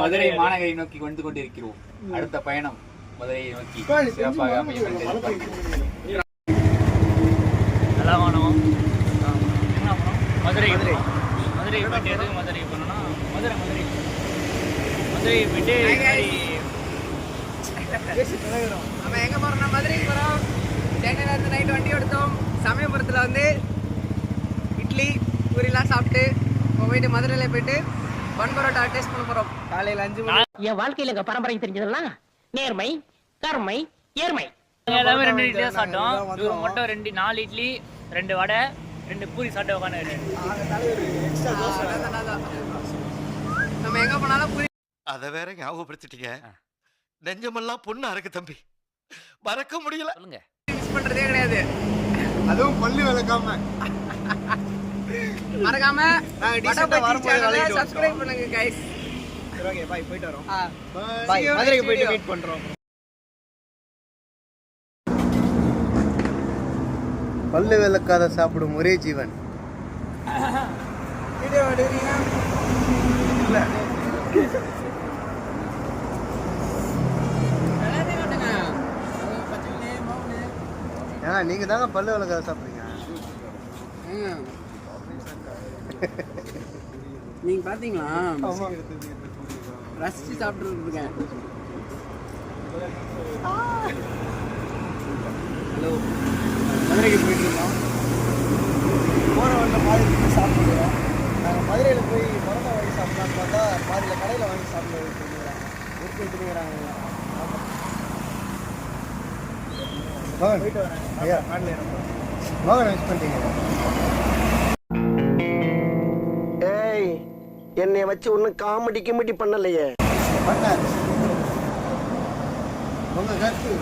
மதுரை மாநகரை நோக்கி வந்து கொண்டிருக்கிறோம். அடுத்த பயணம் மதுரையை நோக்கி சிறப்பாக அமையும் என்று எதிர்பார்க்கிறோம். மதுரை மதுரை போயிட்டு எதுக்கு மதுரை போனோம்னா மதுரை போயிட்டு நம்ம எங்க போறோம்னா மதுரைக்கு போறோம். சென்னையில இருந்து நைட் வண்டி எடுத்தோம். சமயபுரத்துல வந்து இட்லி பூரிலாம் சாப்பிட்டு போயிட்டு மதுரையில போயிட்டு பன் பரோட்டா டேஸ்ட் பண்ண போறோம். காலையில 5 மணி. என் வாழ்க்கையில எங்க பரம்பரை தெரிஞ்சதெல்லாம் நேர்மை கருமை ஏர்மை. எல்லாமே 2 இட்லி தான் சாப்பிட்டோம். இவரு மட்டும் 4 இட்லி 2 வடை 2 பூரி சாப்பிட்டு உட்காந்து. நம்ம எங்க போனாலும் பூரி. அதை வேற ஞாபகப்படுத்திட்டீங்க. நெஞ்சமெல்லாம் பொண்ணா இருக்கு தம்பி, மறக்க முடியல. சொல்லுங்க, மிஸ் பண்றதே கிடையாது. அதுவும் பள்ளி விளக்காம மறக்காம சப்ஸ்கிரைப் பண்ணுங்க गाइस. சரி ஓகே பை, போயிட்டு வரோம். பை, மதுரைக்கு போயிட்டு மீட் பண்றோம். பல்லு விளக்காத சாப்பிடும் ஒரே ஜீவன். வீடியோ எடுறீங்க இல்ல நீங்க தாங்க பல்லு விளக்காத சாப்பிடுறீங்க. நீங்க பாத்தீங்களா? ரசிச்சு சாப்பிட்டு இருக்கேன். ஹலோ, மதுரைக்கு போயிட்டு இருக்கோம். போகிற வழியில் மாதிரி சாப்பிடுவோம். நாங்கள் மதுரையில் போய் பரோட்டா வாங்கி சாப்பிடலான்னு பார்த்தா மாதிரியில் கடையில் வாங்கி சாப்பிட சொல்லிடுறாங்க. எடுத்துக்கிறாங்க. போயிட்டு வரேன். ஐயா காட்டில் இறப்போம். மோகன் மிஸ் பண்ணிட்டீங்க. ஏய், என்னை வச்சு ஒன்றும் காமெடி பண்ணலையே. பண்ணார் உங்கள் கருத்து